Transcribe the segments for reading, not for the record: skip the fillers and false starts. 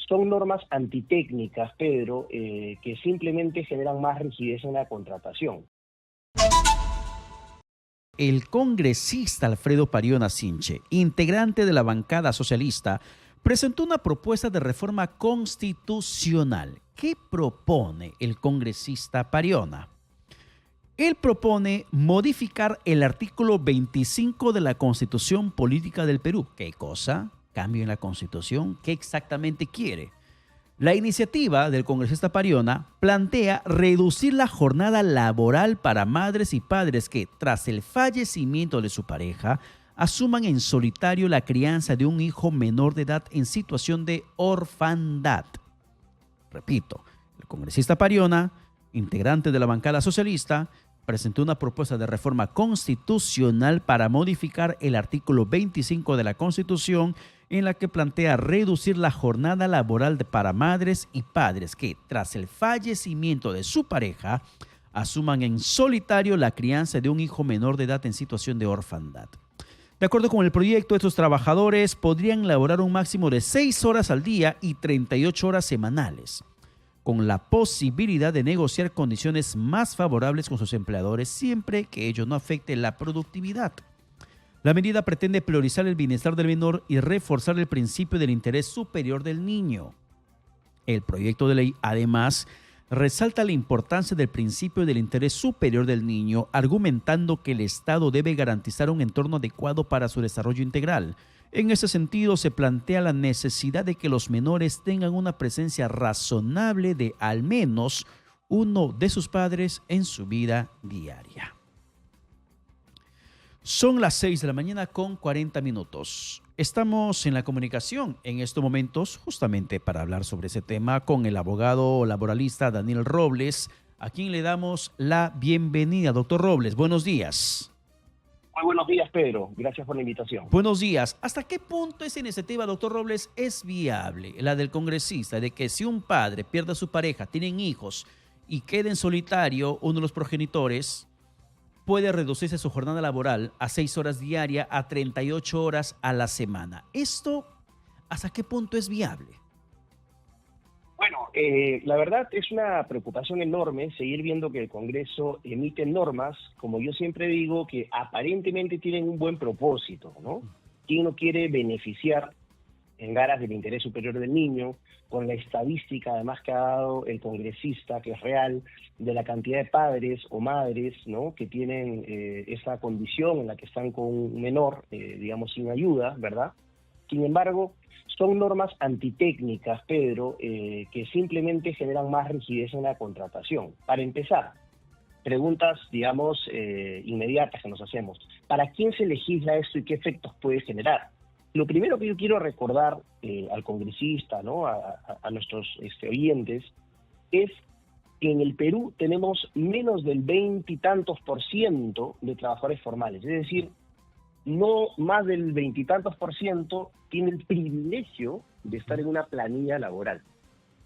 son normas antitécnicas, Pedro, que simplemente generan más rigidez en la contratación. El congresista Alfredo Pariona Sinche, integrante de la bancada socialista, presentó una propuesta de reforma constitucional. ¿Qué propone el congresista Pariona? Él propone modificar el artículo 25 de la Constitución Política del Perú. ¿Qué cosa? ¿Cambio en la Constitución? ¿Qué exactamente quiere? La iniciativa del congresista Pariona plantea reducir la jornada laboral para madres y padres que, tras el fallecimiento de su pareja, asuman en solitario la crianza de un hijo menor de edad en situación de orfandad. Repito, el congresista Pariona, integrante de la bancada socialista, presentó una propuesta de reforma constitucional para modificar el artículo 25 de la Constitución en la que plantea reducir la jornada laboral para madres y padres que, tras el fallecimiento de su pareja, asuman en solitario la crianza de un hijo menor de edad en situación de orfandad. De acuerdo con el proyecto, estos trabajadores podrían laborar un máximo de 6 horas al día y 38 horas semanales, con la posibilidad de negociar condiciones más favorables con sus empleadores siempre que ello no afecte la productividad. La medida pretende priorizar el bienestar del menor y reforzar el principio del interés superior del niño. El proyecto de ley, además, resalta la importancia del principio del interés superior del niño, argumentando que el Estado debe garantizar un entorno adecuado para su desarrollo integral. En ese sentido, se plantea la necesidad de que los menores tengan una presencia razonable de al menos uno de sus padres en su vida diaria. Son las 6 de la mañana con 40 minutos. Estamos en la comunicación en estos momentos justamente para hablar sobre ese tema con el abogado laboralista Daniel Robles, a quien le damos la bienvenida. Doctor Robles, buenos días. Muy buenos días, Pedro. Gracias por la invitación. Buenos días. ¿Hasta qué punto esa iniciativa, doctor Robles, es viable, la del congresista, de que si un padre pierde a su pareja, tienen hijos y queda en solitario uno de los progenitores, puede reducirse su jornada laboral a 6 horas diarias a 38 horas a la semana? ¿Esto hasta qué punto es viable? Bueno, la verdad es una preocupación enorme seguir viendo que el Congreso emite normas, como yo siempre digo, que aparentemente tienen un buen propósito, ¿no? ¿Quién no quiere beneficiar en aras del interés superior del niño, con la estadística además que ha dado el congresista, que es real, de la cantidad de padres o madres, ¿no?, que tienen esa condición en la que están con un menor, digamos, sin ayuda, ¿verdad? Sin embargo, son normas antitécnicas, Pedro, que simplemente generan más rigidez en la contratación. Para empezar, preguntas, digamos, inmediatas que nos hacemos. ¿Para quién se legisla esto y qué efectos puede generar? Lo primero que yo quiero recordar al congresista, ¿no?, a nuestros oyentes, es que en el Perú tenemos menos del 20 y tantos % de trabajadores formales. Es decir, no más del 20 y tantos % tiene el privilegio de estar en una planilla laboral.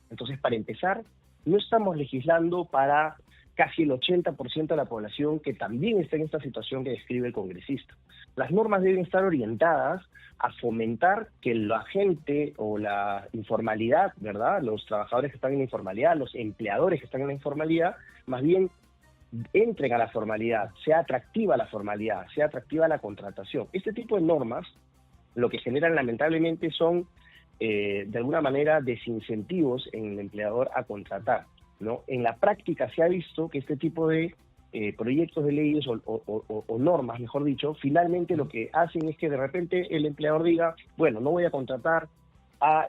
Entonces, para empezar, no estamos legislando para casi el 80% de la población que también está en esta situación que describe el congresista. Las normas deben estar orientadas a fomentar que la gente o la informalidad, ¿verdad?, los trabajadores que están en la informalidad, los empleadores que están en la informalidad, más bien entren a la formalidad, sea atractiva la formalidad, sea atractiva la contratación. Este tipo de normas lo que generan lamentablemente son, de alguna manera, desincentivos en el empleador a contratar, ¿no? En la práctica se ha visto que este tipo de proyectos de leyes o normas, mejor dicho, finalmente lo que hacen es que de repente el empleador diga, bueno, no voy a contratar a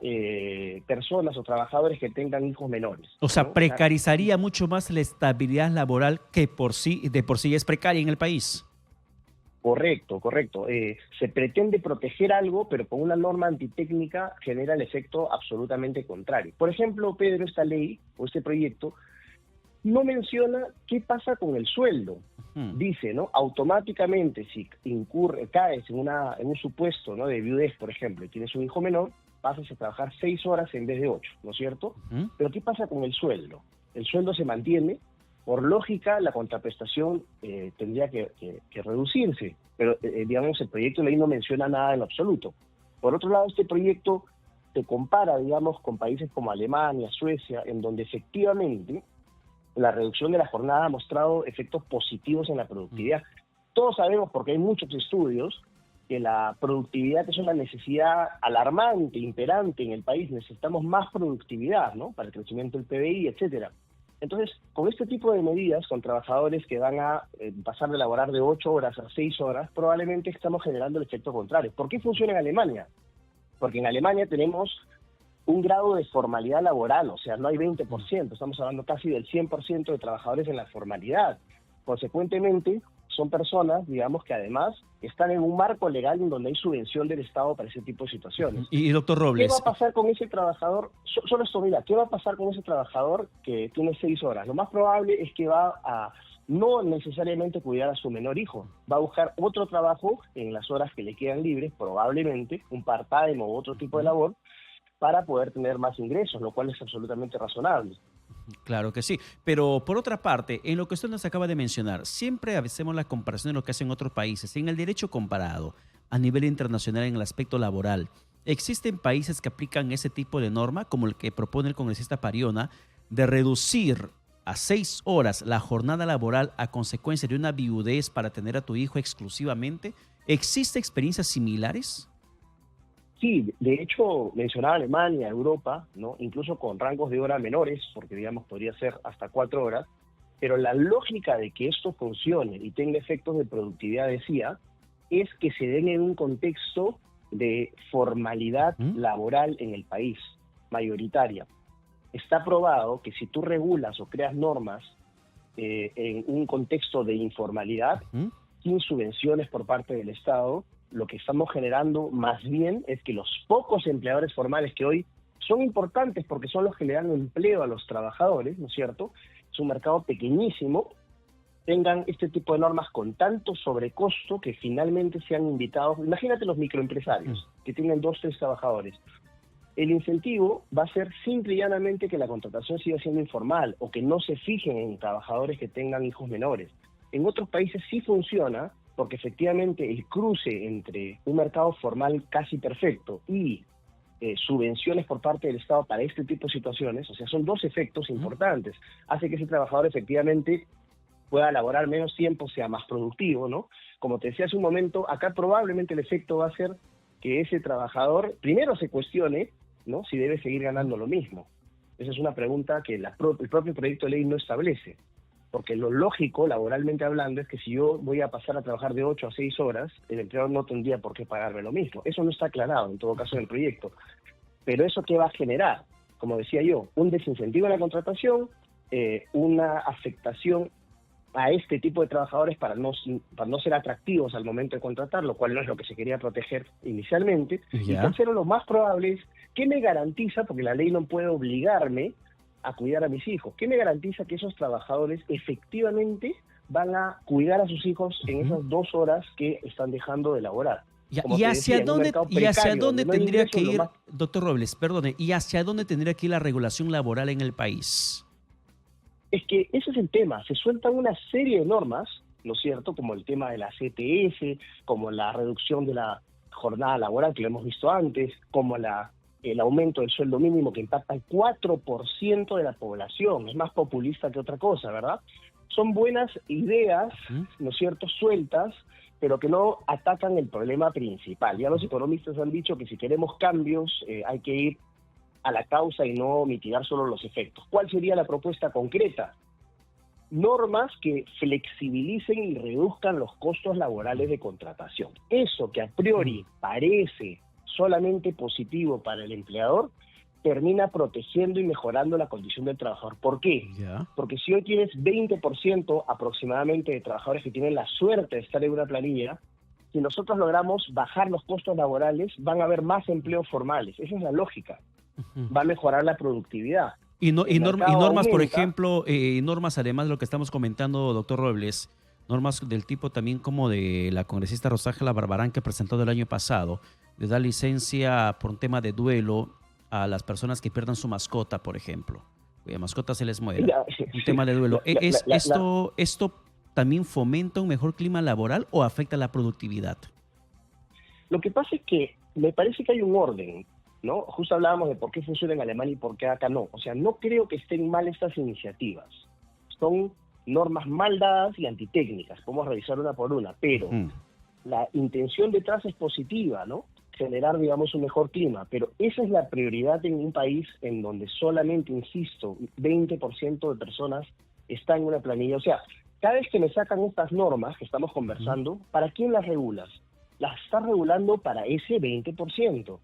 personas o trabajadores que tengan hijos menores, O sea, ¿no? precarizaría mucho más la estabilidad laboral que de por sí es precaria en el país. Correcto, correcto. Se pretende proteger algo, pero con una norma antitécnica genera el efecto absolutamente contrario. Por ejemplo, Pedro, esta ley o este proyecto no menciona qué pasa con el sueldo. Dice, ¿no?, automáticamente si caes en un supuesto, ¿no?, de viudez, por ejemplo, y tienes un hijo menor, pasas a trabajar 6 horas en vez de 8, ¿no es cierto? Pero ¿qué pasa con el sueldo? El sueldo se mantiene. Por lógica, la contraprestación tendría que reducirse, pero digamos, el proyecto de ley no menciona nada en lo absoluto. Por otro lado, este proyecto te compara, digamos, con países como Alemania, Suecia, en donde efectivamente la reducción de la jornada ha mostrado efectos positivos en la productividad. Todos sabemos, porque hay muchos estudios, que la productividad es una necesidad alarmante, imperante en el país. Necesitamos más productividad, ¿no?, para el crecimiento del PBI, etcétera. Entonces, con este tipo de medidas, con trabajadores que van a pasar de laborar de 8 horas a 6 horas, probablemente estamos generando el efecto contrario. ¿Por qué funciona en Alemania? Porque en Alemania tenemos un grado de formalidad laboral, o sea, no hay 20%, estamos hablando casi del 100% de trabajadores en la formalidad. Consecuentemente, son personas, digamos, que además están en un marco legal en donde hay subvención del Estado para ese tipo de situaciones. Y doctor ¿Qué Robles, va a pasar con ese trabajador? Solo esto, mira, ¿qué va a pasar con ese trabajador que tiene 6 horas? Lo más probable es que va a no necesariamente cuidar a su menor hijo. Va a buscar otro trabajo en las horas que le quedan libres, probablemente un part-time o otro tipo de labor, para poder tener más ingresos, lo cual es absolutamente razonable. claro que sí, pero por otra parte, en lo que usted nos acaba de mencionar, siempre hacemos la comparación de lo que hacen otros países. En el derecho comparado, a nivel internacional en el aspecto laboral, ¿existen países que aplican ese tipo de norma, como el que propone el congresista Pariona, de reducir a 6 horas la jornada laboral a consecuencia de una viudez para tener a tu hijo exclusivamente? ¿Existen experiencias similares? Sí, de hecho, mencionaba Alemania, Europa, ¿no?, incluso con rangos de hora menores, porque digamos podría ser hasta 4 horas, pero la lógica de que esto funcione y tenga efectos de productividad, decía, es que se den en un contexto de formalidad laboral en el país, mayoritaria. Está probado que si tú regulas o creas normas en un contexto de informalidad, sin subvenciones por parte del Estado, lo que estamos generando más bien es que los pocos empleadores formales, que hoy son importantes porque son los que le dan empleo a los trabajadores, ¿no es cierto?, es un mercado pequeñísimo, tengan este tipo de normas con tanto sobrecosto que finalmente sean invitados. Imagínate los microempresarios que tienen 2, 3 trabajadores. El incentivo va a ser simple y llanamente que la contratación siga siendo informal o que no se fijen en trabajadores que tengan hijos menores. En otros países sí funciona, porque efectivamente el cruce entre un mercado formal casi perfecto y subvenciones por parte del Estado para este tipo de situaciones, o sea, son 2 efectos importantes. Hace que ese trabajador efectivamente pueda laborar menos tiempo, sea más productivo, ¿no? Como te decía hace un momento, acá probablemente el efecto va a ser que ese trabajador primero se cuestione, ¿no?, si debe seguir ganando lo mismo. Esa es una pregunta que el propio proyecto de ley no establece. Porque lo lógico, laboralmente hablando, es que si yo voy a pasar a trabajar de 8 a 6 horas, el empleador no tendría por qué pagarme lo mismo. Eso no está aclarado, en todo caso, en el proyecto. Pero ¿eso qué va a generar? Como decía yo, un desincentivo en la contratación, una afectación a este tipo de trabajadores para no ser atractivos al momento de contratar, lo cual no es lo que se quería proteger inicialmente. ¿Ya? Y tercero, lo más probable es, ¿qué me garantiza? Porque la ley no puede obligarme a cuidar a mis hijos. ¿Qué me garantiza que esos trabajadores efectivamente van a cuidar a sus hijos en esas 2 horas que están dejando de laborar? ¿Y hacia dónde tendría que ir, doctor Robles, perdone, y hacia dónde tendría que ir la regulación laboral en el país? Es que ese es el tema. Se sueltan una serie de normas, ¿no es cierto?, como el tema de la CTS, como la reducción de la jornada laboral, que lo hemos visto antes, como el aumento del sueldo mínimo, que impacta al 4% de la población. Es más populista que otra cosa, ¿verdad? Son buenas ideas, ¿no es cierto?, sueltas, pero que no atacan el problema principal. Ya los economistas han dicho que si queremos cambios hay que ir a la causa y no mitigar solo los efectos. ¿Cuál sería la propuesta concreta? Normas que flexibilicen y reduzcan los costos laborales de contratación. Eso que a priori parece solamente positivo para el empleador, termina protegiendo y mejorando la condición del trabajador. ¿Por qué? ¿Ya? Porque si hoy tienes 20% aproximadamente de trabajadores que tienen la suerte de estar en una planilla, si nosotros logramos bajar los costos laborales, van a haber más empleos formales. Esa es la lógica. Va a mejorar la productividad. Y normas, aumenta, por ejemplo, normas además de lo que estamos comentando, doctor Robles, normas del tipo también como de la congresista Rosángela Barbarán, que presentó el año pasado, de dar licencia por un tema de duelo a las personas que pierdan su mascota, por ejemplo. Cuya mascota se les muera. Un tema de duelo. ¿Esto también fomenta un mejor clima laboral o afecta la productividad? Lo que pasa es que me parece que hay un orden. ¿no? Justo hablábamos de por qué funciona en Alemania y por qué acá no. O sea, no creo que estén mal estas iniciativas. Son normas mal dadas y antitécnicas. Podemos revisar una por una, pero la intención detrás es positiva, ¿no? Generar, digamos, un mejor clima. Pero esa es la prioridad en un país en donde solamente, insisto, 20% de personas están en una planilla. O sea, cada vez que me sacan estas normas que estamos conversando, ¿para quién las regulas? Las estás regulando para ese 20%.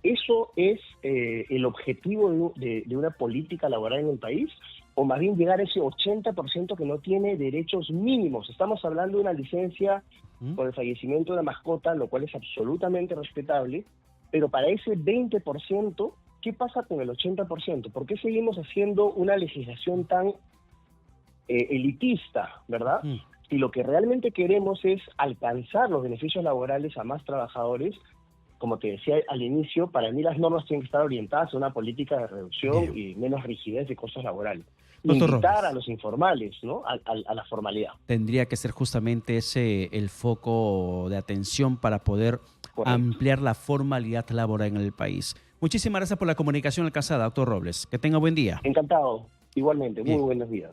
¿Eso es el objetivo de una política laboral en el país? ¿O más bien llegar a ese 80% que no tiene derechos mínimos? Estamos hablando de una licencia por el fallecimiento de una mascota, lo cual es absolutamente respetable, pero para ese 20%, ¿qué pasa con el 80%? ¿Por qué seguimos haciendo una legislación tan elitista, verdad? Si lo que realmente queremos es alcanzar los beneficios laborales a más trabajadores, como te decía al inicio, para mí las normas tienen que estar orientadas a una política de reducción y menos rigidez de costos laborales. Doctor Invitar Robles, a los informales, ¿no? A la formalidad. tendría que ser justamente ese el foco de atención para poder Correcto. ampliar la formalidad laboral en el país. Muchísimas gracias por la comunicación alcanzada, doctor Robles. Que tenga buen día. Encantado. Igualmente. Muy Bien. buenos días.